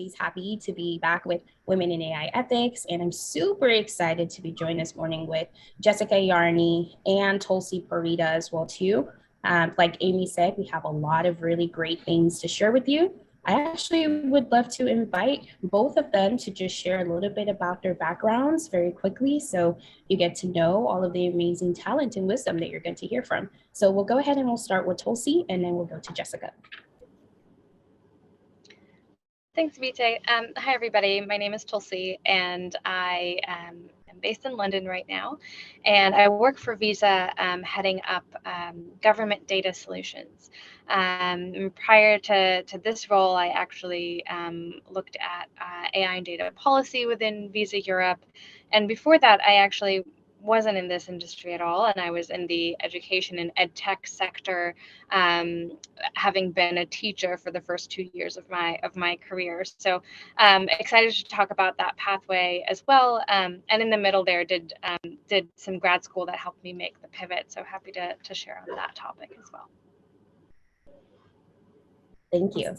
always happy to be back with Women in AI Ethics, and I'm super excited to be joined this morning with Jessica Yarny and Tulsi Parita as well too. Like Amy said, we have a lot of really great things to share with you. I actually would love to invite both of them to just share a little bit about their backgrounds very quickly so you get to know all of the amazing talent and wisdom that you're going to hear from. So we'll go ahead and we'll start with Tulsi and then we'll go to Jessica. Thanks, Ebitie. Hi, everybody. My name is Tulsi, and I am based in London right now, and I work for Visa, heading up government data solutions. Prior to this role, I actually looked at AI and data policy within Visa Europe, and before that, I actually wasn't in this industry at all, and I was in the education and ed tech sector, having been a teacher for the first 2 years of my career. So excited to talk about that pathway as well. And in the middle there, did some grad school that helped me make the pivot. So happy to share on that topic as well. Thank you.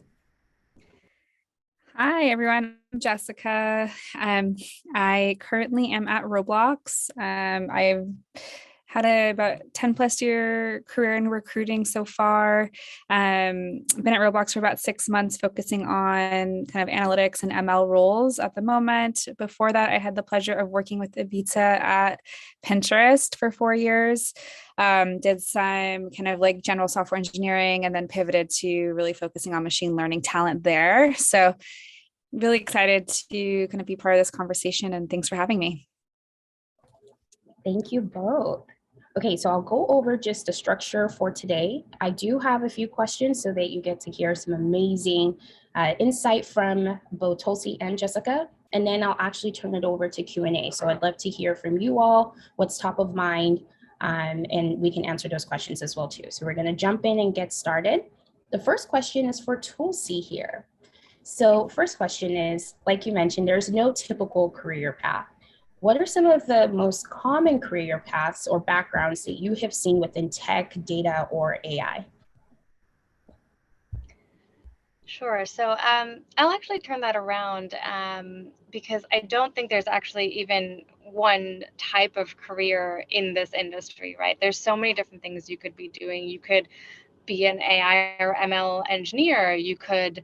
Hi, everyone. I'm Jessica. I currently am at Roblox. I've had about 10 plus year career in recruiting so far. Been at Roblox for about 6 months, focusing on kind of analytics and ML roles at the moment. Before that, I had the pleasure of working with Ebitie at Pinterest for 4 years. Did some kind of like general software engineering and then pivoted to really focusing on machine learning talent there. So really excited to kind of be part of this conversation, and thanks for having me. Thank you both. Okay, so I'll go over just the structure for today. I do have a few questions so that you get to hear some amazing insight from both Tulsi and Jessica, and then I'll actually turn it over to Q&A. So I'd love to hear from you all, what's top of mind, and we can answer those questions as well too. So we're gonna jump in and get started. The first question is for Tulsi here. So first question is, like you mentioned, there's no typical career path. What are some of the most common career paths or backgrounds that you have seen within tech, data, or AI? Sure. So I'll actually turn that around because I don't think there's actually even one type of career in this industry, right? There's so many different things you could be doing. You could be an AI or ML engineer. You could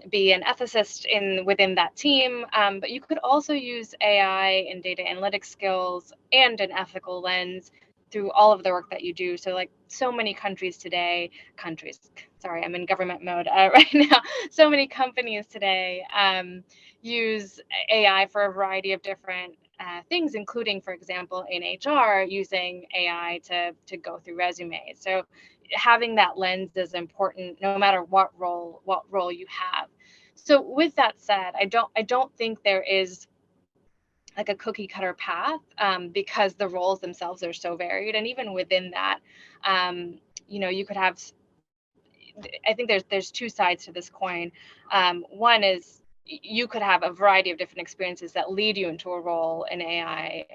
be an ethicist within that team, but you could also use AI and data analytics skills and an ethical lens through all of the work that you do. So like so many sorry, I'm in government mode right now. So many companies today use AI for a variety of different things, including, for example, in HR, using AI to go through resumes. So having that lens is important no matter what role you have. So with that said, I don't think there is like a cookie cutter path because the roles themselves are so varied, and even within that, you could have. I think there's two sides to this coin. One is you could have a variety of different experiences that lead you into a role in AI.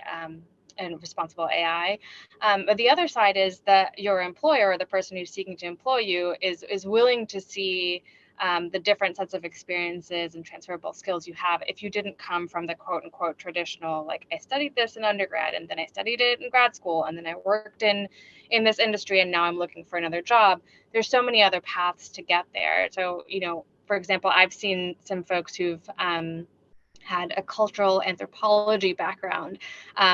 And responsible AI. But the other side is that your employer, or the person who's seeking to employ you, is willing to see the different sets of experiences and transferable skills you have if you didn't come from the quote unquote traditional, like I studied this in undergrad and then I studied it in grad school and then I worked in this industry and now I'm looking for another job. There's so many other paths to get there. So, for example, I've seen some folks who've had a cultural anthropology background,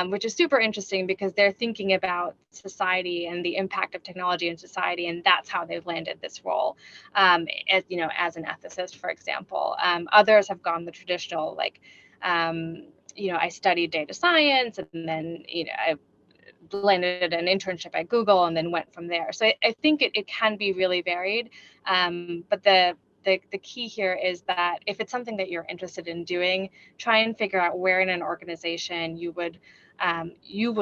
which is super interesting because they're thinking about society and the impact of technology in society, and that's how they've landed this role, as an ethicist, for example. Others have gone the traditional, like, I studied data science, and then, I landed an internship at Google and then went from there. So I think it can be really varied, but the key here is that if it's something that you're interested in doing, try and figure out where in an organization you would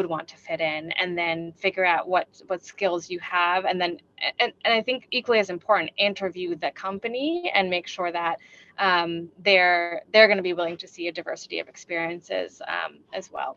want to fit in, and then figure out what skills you have, and then and I think equally as important, interview the company and make sure that they're going to be willing to see a diversity of experiences as well.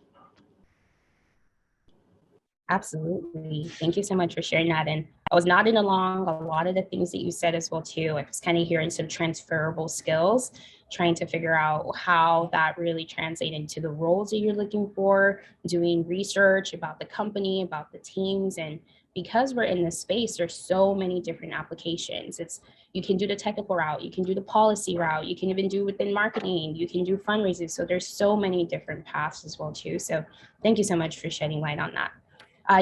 Absolutely. Thank you so much for sharing that. And I was nodding along a lot of the things that you said as well too. I was kind of hearing some transferable skills. trying to figure out how that really translates into the roles that you're looking for, doing research about the company, about the teams. And because we're in this space, there's so many different applications. You can do the technical route, you can do the policy route, you can even do within marketing, you can do fundraising. So there's so many different paths as well too. So thank you so much for shedding light on that.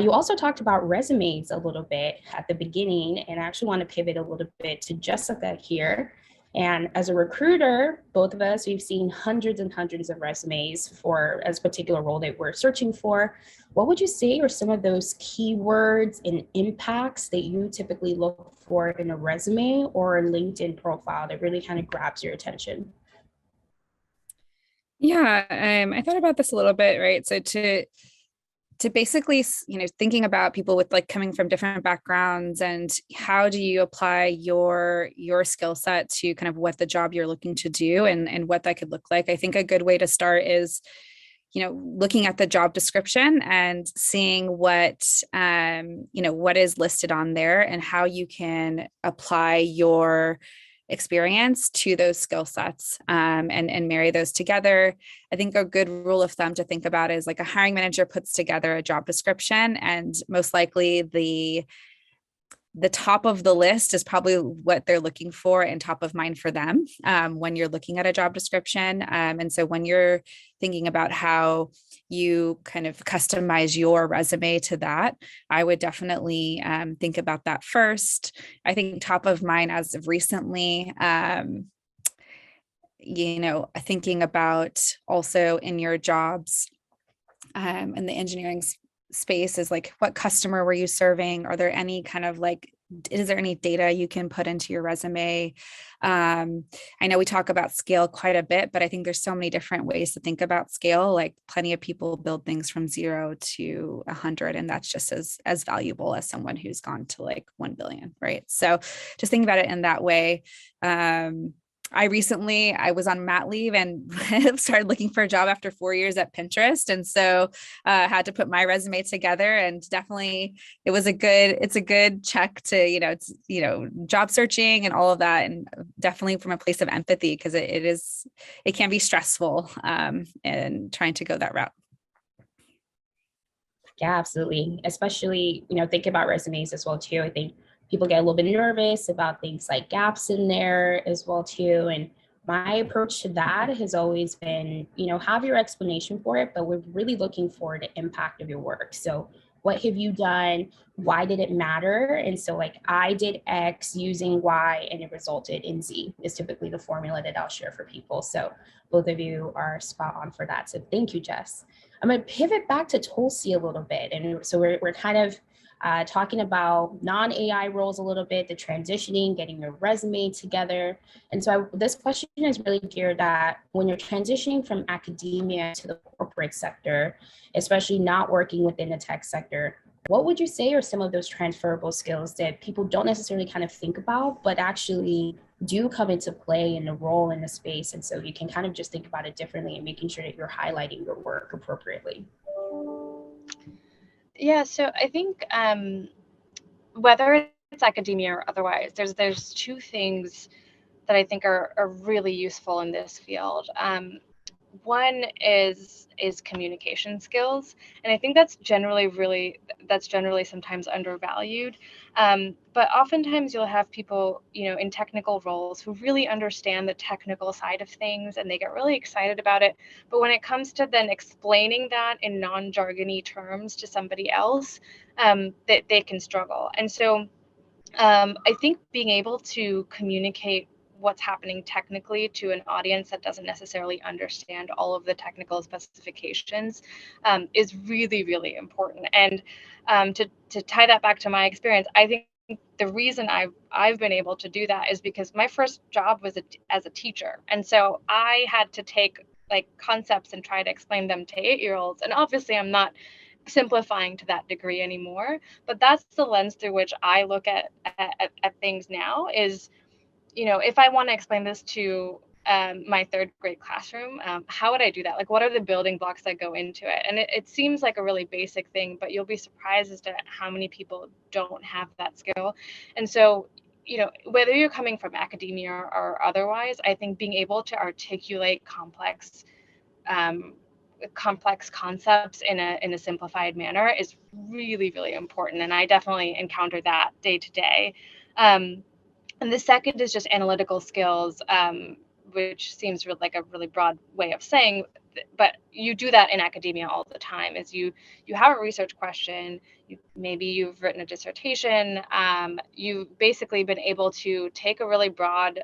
You also talked about resumes a little bit at the beginning, and I actually want to pivot a little bit to Jessica here. And as a recruiter, both of us, we've seen hundreds and hundreds of resumes for a particular role that we're searching for. What would you say are some of those keywords and impacts that you typically look for in a resume or a LinkedIn profile that really kind of grabs your attention? Yeah, I thought about this a little bit, right? So to basically, thinking about people with like coming from different backgrounds and how do you apply your skill set to kind of what the job you're looking to do and what that could look like. I think a good way to start is, looking at the job description and seeing what, what is listed on there and how you can apply your experience to those skill sets, and marry those together. I think a good rule of thumb to think about is like a hiring manager puts together a job description, and most likely the top of the list is probably what they're looking for and top of mind for them, when you're looking at a job description. And so when you're thinking about how you kind of customize your resume to that, I would definitely think about that first. I think top of mind as of recently, thinking about also in your jobs, in the engineering space is like, what customer were you serving? Are there any kind of like, is there any data you can put into your resume? I know we talk about scale quite a bit, but I think there's so many different ways to think about scale. Like plenty of people build things from 0 to 100, and that's just as valuable as someone who's gone to like 1 billion, right? So just think about it in that way. I was on mat leave and started looking for a job after 4 years at Pinterest. And so had to put my resume together, and definitely it's a good check to, job searching and all of that. And definitely from a place of empathy, because it can be stressful, and trying to go that route. Yeah, absolutely. Especially, think about resumes as well too. I think people get a little bit nervous about things like gaps in there as well too. And my approach to that has always been, have your explanation for it, but we're really looking for the impact of your work. So what have you done? Why did it matter? And so like I did X using Y and it resulted in Z is typically the formula that I'll share for people. So both of you are spot on for that. So thank you, Jess. I'm going to pivot back to Tulsi a little bit. And so we're kind of talking about non-AI roles a little bit, the transitioning, getting your resume together. And so this question is really geared at when you're transitioning from academia to the corporate sector, especially not working within the tech sector, what would you say are some of those transferable skills that people don't necessarily kind of think about, but actually do come into play in the role in the space? And so you can kind of just think about it differently and making sure that you're highlighting your work appropriately. Yeah, so I think whether it's academia or otherwise, there's two things that I think are really useful in this field. One is communication skills, and I think that's generally sometimes undervalued. But oftentimes you'll have people, in technical roles who really understand the technical side of things and they get really excited about it. But when it comes to then explaining that in non-jargony terms to somebody else, that they can struggle. And so I think being able to communicate what's happening technically to an audience that doesn't necessarily understand all of the technical specifications is really, really important. And to tie that back to my experience, I think the reason I've been able to do that is because my first job was as a teacher. And so I had to take like concepts and try to explain them to 8-year-olds. And obviously I'm not simplifying to that degree anymore, but that's the lens through which I look at things now is, if I want to explain this to my 3rd grade classroom, how would I do that? Like, what are the building blocks that go into it? And it seems like a really basic thing, but you'll be surprised as to how many people don't have that skill. And so whether you're coming from academia or otherwise, I think being able to articulate complex concepts in a simplified manner is really, really important. And I definitely encounter that day to day. And the second is just analytical skills, which seems like a really broad way of saying, but you do that in academia all the time. Is you have a research question, maybe you've written a dissertation, you've basically been able to take a really broad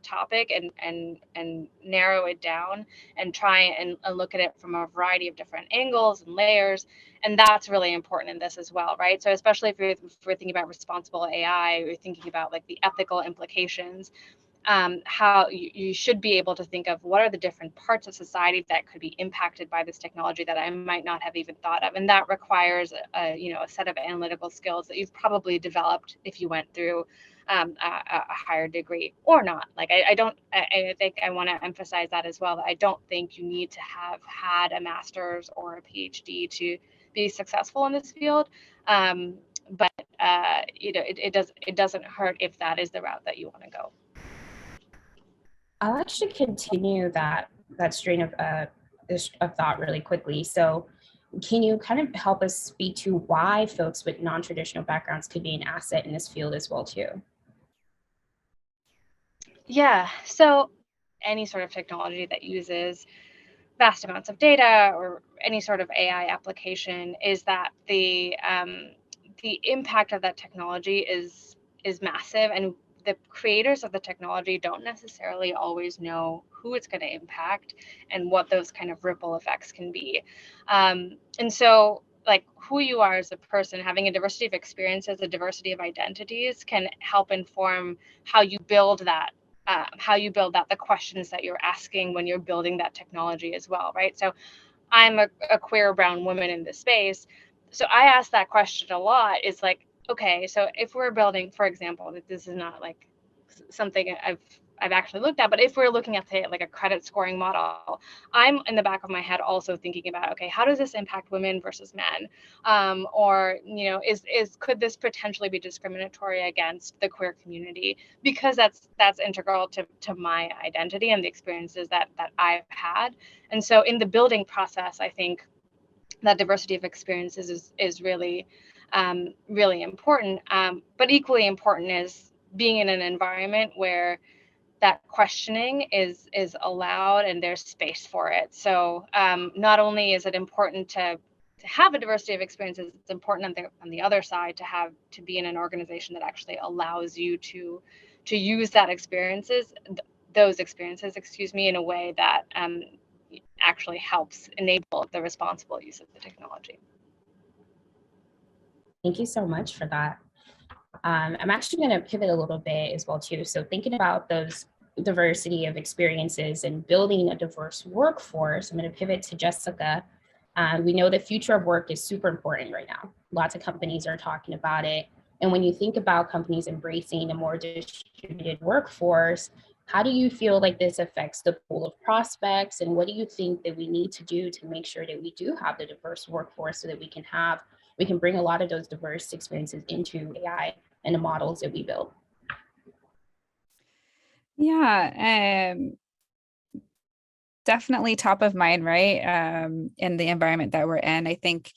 topic and narrow it down and try and look at it from a variety of different angles and layers. And that's really important in this as well, right? So especially if we're thinking about responsible AI, we're thinking about like the ethical implications, how you should be able to think of what are the different parts of society that could be impacted by this technology that I might not have even thought of. And that requires a set of analytical skills that you've probably developed if you went through a higher degree or not. Like I think I want to emphasize that as well, that I don't think you need to have had a master's or a PhD to be successful in this field. But it doesn't hurt if that is the route that you want to go. I'll actually continue that strain of thought really quickly. So can you kind of help us speak to why folks with non-traditional backgrounds could be an asset in this field as well too? Yeah, so any sort of technology that uses vast amounts of data or any sort of AI application is that the impact of that technology is massive, and the creators of the technology don't necessarily always know who it's going to impact and what those kind of ripple effects can be. And so like who you are as a person, having a diversity of experiences, a diversity of identities can help inform how you build that, the questions that you're asking when you're building that technology as well, right? So I'm a queer brown woman in this space. So I ask that question a lot. It's like, okay, so if we're building, for example, that this is not like something I've actually looked at, but if we're looking at, say, like a credit scoring model, I'm in the back of my head also thinking about, okay, how does this impact women versus men? Or, could this potentially be discriminatory against the queer community? Because that's integral to my identity and the experiences that I've had. And so in the building process, I think that diversity of experiences is really, really important. But equally important is being in an environment where that questioning is allowed and there's space for it. So not only is it important to have a diversity of experiences, it's important on the other side to be in an organization that actually allows you to use those experiences, in a way that actually helps enable the responsible use of the technology. Thank you so much for that. I'm actually going to pivot a little bit as well too. So thinking about those diversity of experiences and building a diverse workforce, I'm going to pivot to Jessica. We know the future of work is super important right now. Lots of companies are talking about it. And when you think about companies embracing a more distributed workforce, how do you feel like this affects the pool of prospects? And what do you think that we need to do to make sure that we do have the diverse workforce so that we can bring a lot of those diverse experiences into AI and the models that we build? Yeah, definitely top of mind, right? In the environment that we're in. I think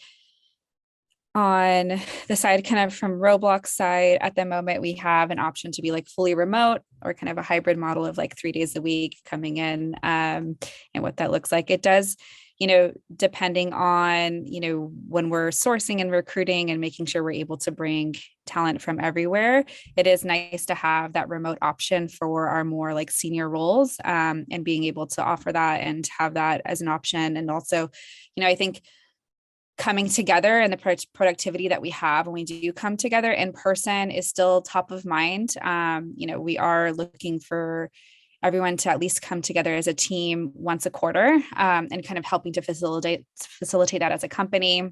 on the side, kind of from Roblox side, at the moment, we have an option to be like fully remote or kind of a hybrid model of like 3 days a week coming in, and what that looks like. It does, depending on, when we're sourcing and recruiting and making sure we're able to bring talent from everywhere, it is nice to have that remote option for our more like senior roles, and being able to offer that and have that as an option. And also, I think coming together and the productivity that we have when we do come together in person is still top of mind. We are looking for everyone to at least come together as a team once a quarter, and kind of helping to facilitate that as a company.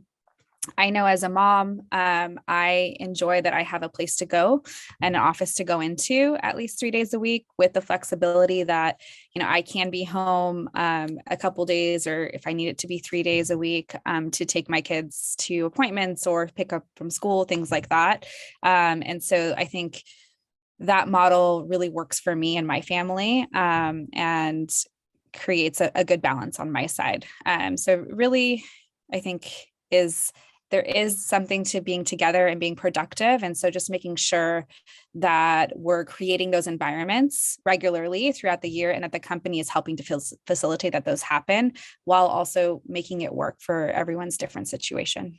I know as a mom, I enjoy that I have a place to go and an office to go into at least 3 days a week, with the flexibility that, I can be home a couple days, or if I need it to be 3 days a week, to take my kids to appointments or pick up from school, things like that. And so I think that model really works for me and my family, and creates a good balance on my side. So really, I think there is something to being together and being productive. And so just making sure that we're creating those environments regularly throughout the year and that the company is helping to facilitate that those happen while also making it work for everyone's different situation.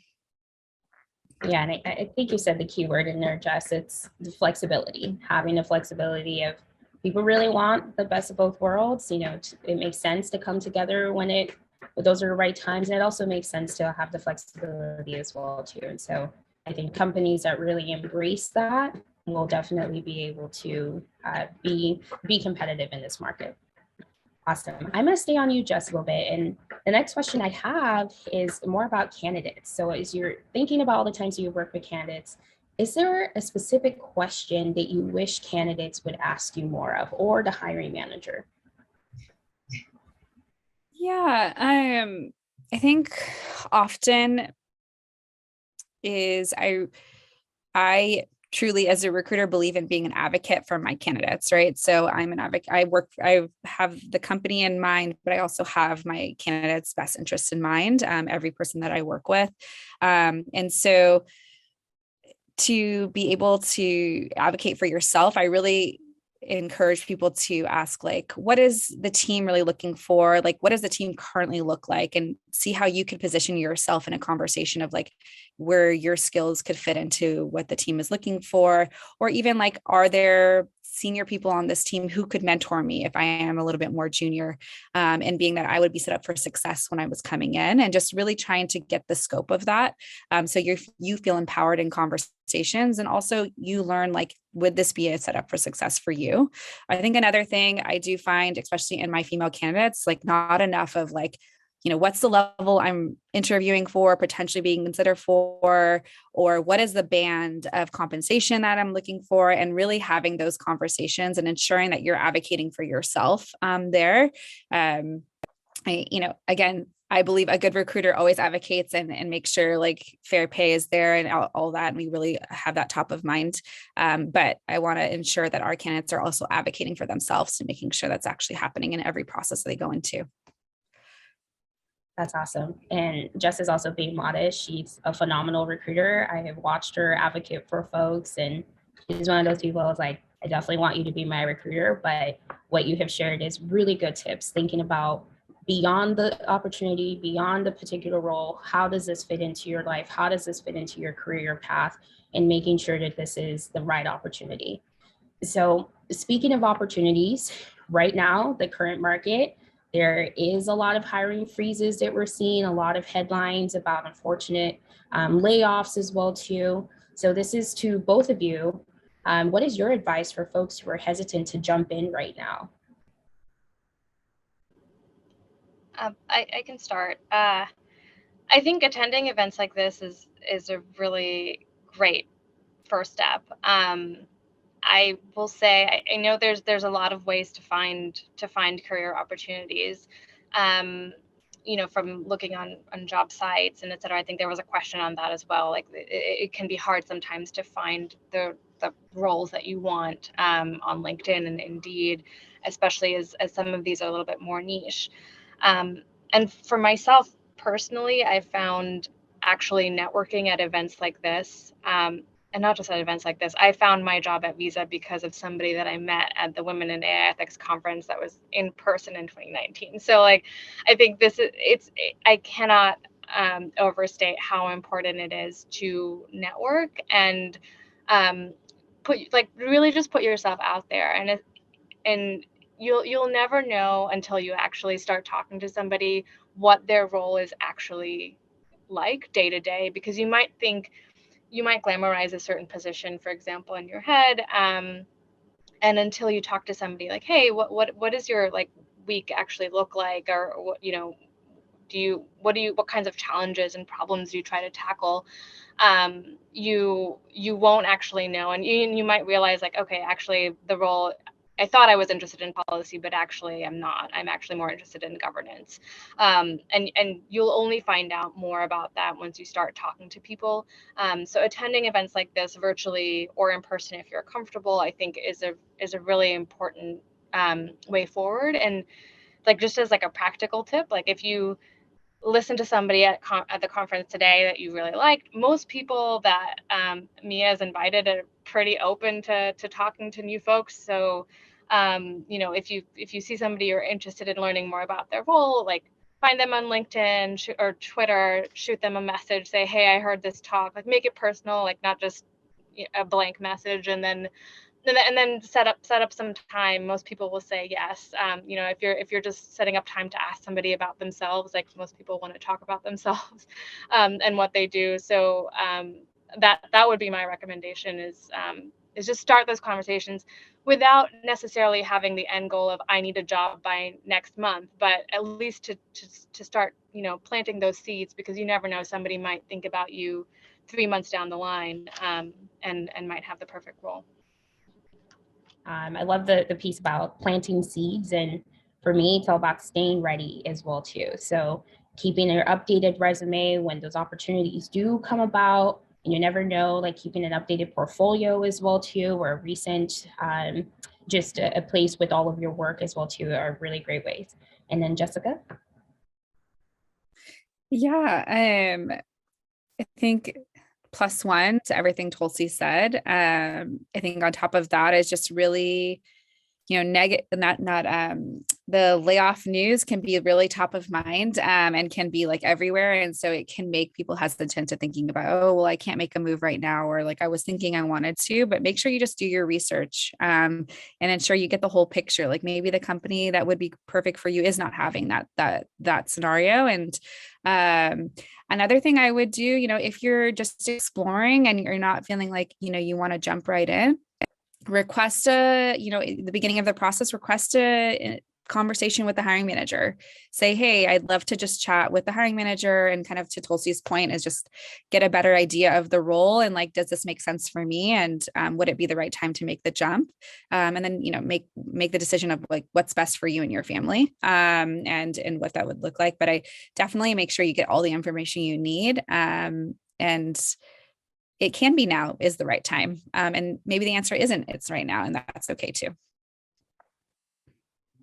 Yeah, and I think you said the key word in there, Jess. It's the flexibility, having the flexibility of people really want the best of both worlds. It makes sense to come together when those are the right times. And it also makes sense to have the flexibility as well too. And so I think companies that really embrace that will definitely be able to be competitive in this market. Awesome. I'm going to stay on you just a little bit. And the next question I have is more about candidates. So as you're thinking about all the times you work with candidates, is there a specific question that you wish candidates would ask you more of, or the hiring manager? Yeah, I think often is I truly, as a recruiter, believe in being an advocate for my candidates, right? So I'm an advocate. I have the company in mind, but I also have my candidates' best interests in mind, every person that I work with. And so to be able to advocate for yourself, I really encourage people to ask, like, what is the team really looking for? Like, what does the team currently look like? And see how you could position yourself in a conversation of like where your skills could fit into what the team is looking for, or even like, are there senior people on this team who could mentor me if I am a little bit more junior, and being that I would be set up for success when I was coming in, and just really trying to get the scope of that. So you feel empowered in conversations, and also you learn, like, would this be a setup for success for you? I think another thing I do find, especially in my female candidates, like not enough of like, what's the level I'm interviewing for, potentially being considered for, or what is the band of compensation that I'm looking for, and really having those conversations and ensuring that you're advocating for yourself there. Again, I believe a good recruiter always advocates and makes sure like fair pay is there and all that. And we really have that top of mind. But I want to ensure that our candidates are also advocating for themselves and making sure that's actually happening in every process they go into. That's awesome. And Jess is also being modest. She's a phenomenal recruiter. I have watched her advocate for folks, and she's one of those people I was like, I definitely want you to be my recruiter. But what you have shared is really good tips, thinking about beyond the opportunity, beyond the particular role. How does this fit into your life? How does this fit into your career path? And making sure that this is the right opportunity. So speaking of opportunities, right now, the current market, there is a lot of hiring freezes that we're seeing, a lot of headlines about unfortunate layoffs as well too. So this is to both of you. What is your advice for folks who are hesitant to jump in right now? I can start. I think attending events like this is a really great first step. I will say I know there's a lot of ways to find career opportunities. From looking on job sites and et cetera. I think there was a question on that as well. Like it can be hard sometimes to find the roles that you want on LinkedIn and Indeed, especially as some of these are a little bit more niche. And for myself personally, I found actually networking at events like this, and not just at events like this. I found my job at Visa because of somebody that I met at the Women in AI Ethics conference that was in person in 2019. So like, I think I cannot overstate how important it is to network and really just put yourself out there. And you'll never know until you actually start talking to somebody what their role is actually like day to day, because you might glamorize a certain position, for example, in your head, and until you talk to somebody like, hey, what does your like week actually look like, or what kinds of challenges and problems do you try to tackle, you won't actually know, and you might realize like, okay, actually the role thought I was interested in policy, but actually I'm not. I'm actually more interested in governance. And you'll only find out more about that once you start talking to people. So attending events like this virtually or in person, if you're comfortable, I think is a really important way forward. And like, just as like a practical tip, like if you listen to somebody at the conference today that you really liked, most people that Mia has invited are pretty open to talking to new folks. So, you know, if you see somebody you're interested in learning more about their role, like find them on LinkedIn or Twitter, shoot them a message, say, hey, I heard this talk, like make it personal, like not just a blank message, and then set up some time. Most people will say yes. You know, if you're just setting up time to ask somebody about themselves, like most people want to talk about themselves and what they do. So that would be my recommendation, is just start those conversations without necessarily having the end goal of I need a job by next month, but at least to start, you know, planting those seeds, because you never know, somebody might think about you 3 months down the line and might have the perfect role. I love the piece about planting seeds, and for me, it's all about staying ready as well too. So keeping your updated resume when those opportunities do come about, and you never know, like keeping an updated portfolio as well too, or a recent, just a place with all of your work as well too, are really great ways. And then Jessica. Yeah, I think +1 to everything Tulsi said. I think on top of that is just really, you know, the layoff news can be really top of mind and can be like everywhere. And so it can make people hesitant to thinking about, oh, well, I can't make a move right now, or like I was thinking I wanted to, but make sure you just do your research and ensure you get the whole picture. Like maybe the company that would be perfect for you is not having that scenario. And another thing I would do, you know, if you're just exploring and you're not feeling like, you know, you want to jump right in, request you know, at the beginning of the process, request a conversation with the hiring manager. Say, hey, I'd love to just chat with the hiring manager, and kind of to Tulsi's point is just get a better idea of the role, and like, does this make sense for me? And would it be the right time to make the jump? And then, you know, make the decision of like what's best for you and your family, and what that would look like. But I definitely make sure you get all the information you need. And it can be now is the right time. And maybe the answer isn't it's right now, and that's okay too.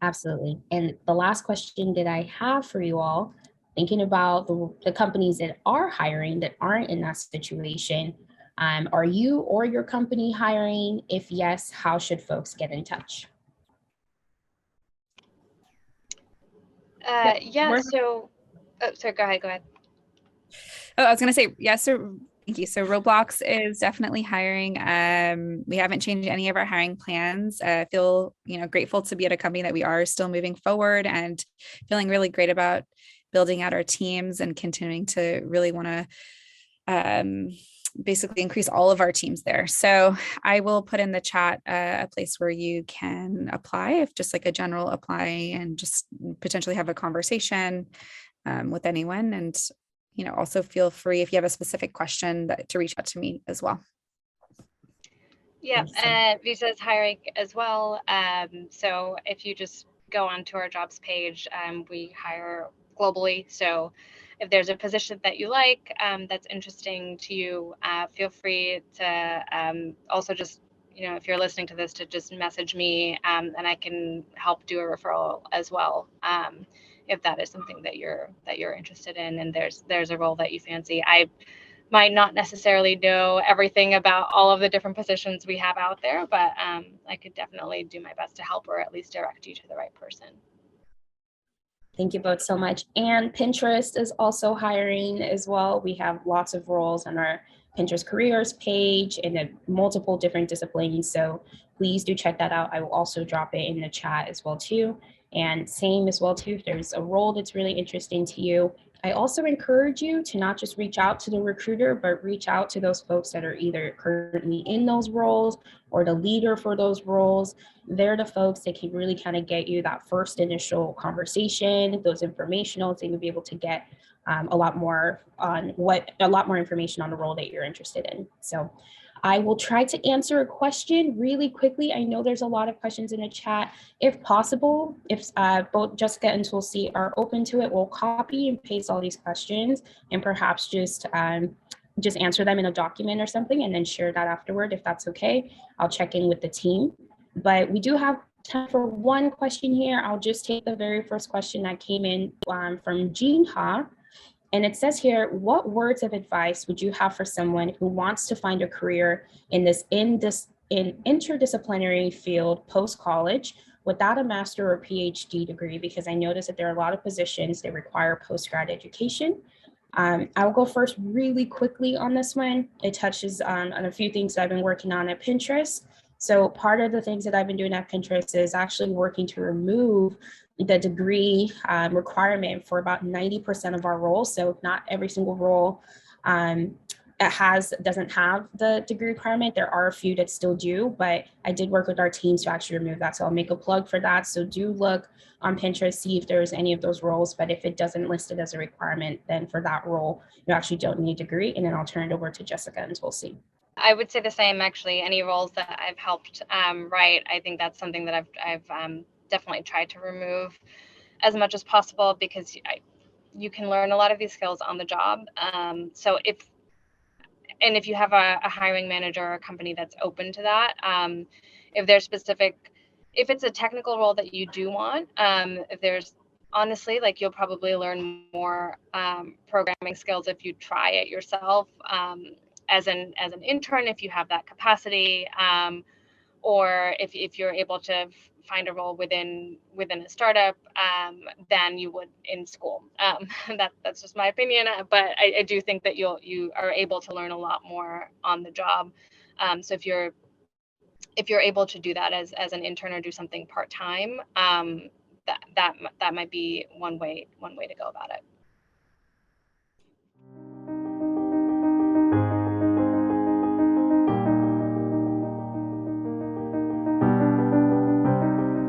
Absolutely. And the last question that I have for you all, thinking about the companies that are hiring that aren't in that situation, are you or your company hiring? If yes, how should folks get in touch? Yeah, so, oh, sorry, go ahead. Oh, I was going to say, yes, sir. Thank you. So Roblox is definitely hiring. We haven't changed any of our hiring plans. I feel, you know, grateful to be at a company that we are still moving forward, and feeling really great about building out our teams and continuing to really want to basically increase all of our teams there. So I will put in the chat a place where you can apply, if just like a general apply, and just potentially have a conversation with anyone. And you know, also feel free if you have a specific question to reach out to me as well. Yeah, Visa is hiring as well. So if you just go onto our jobs page, we hire globally. So if there's a position that you like, that's interesting to you, feel free to also just, you know, if you're listening to this, to just message me, and I can help do a referral as well. If that is something that you're interested in, and there's a role that you fancy. I might not necessarily know everything about all of the different positions we have out there, but I could definitely do my best to help, or at least direct you to the right person. Thank you both so much. And Pinterest is also hiring as well. We have lots of roles on our Pinterest careers page in multiple different disciplines. So please do check that out. I will also drop it in the chat as well too. And same as well too, if there's a role that's really interesting to you, I also encourage you to not just reach out to the recruiter, but reach out to those folks that are either currently in those roles or the leader for those roles. They're the folks that can really kind of get you that first initial conversation, those informationals, and you'll be able to get a lot more information on the role that you're interested in. So I will try to answer a question really quickly. I know there's a lot of questions in the chat. If possible, if both Jessica and Tulsi are open to it, we'll copy and paste all these questions and perhaps just answer them in a document or something and then share that afterward if that's okay. I'll check in with the team. But we do have time for one question here. I'll just take the very first question that came in from Jean Ha. And it says here, what words of advice would you have for someone who wants to find a career in interdisciplinary field post-college without a master or PhD degree? Because I noticed that there are a lot of positions that require post-grad education. I'll go first really quickly on this one. It touches on a few things that I've been working on at Pinterest. So part of the things that I've been doing at Pinterest is actually working to remove the degree requirement for about 90% of our roles. So not every single role doesn't have the degree requirement. There are a few that still do, but I did work with our teams to actually remove that. So I'll make a plug for that. So do look on Pinterest, see if there's any of those roles, but if it doesn't list it as a requirement, then for that role, you actually don't need a degree. And then I'll turn it over to Jessica and Tulsi. I would say the same, actually. Any roles that I've helped write, I think that's something that I've definitely tried to remove as much as possible, because you can learn a lot of these skills on the job. So if you have a hiring manager or a company that's open to that, if it's a technical role that you do want, there's honestly, like, you'll probably learn more programming skills if you try it yourself as an intern, if you have that capacity, or if you're able to find a role within a startup than you would in school. That's just my opinion, but I do think that you are able to learn a lot more on the job. So if you're able to do that as an intern or do something part-time, that might be one way to go about it.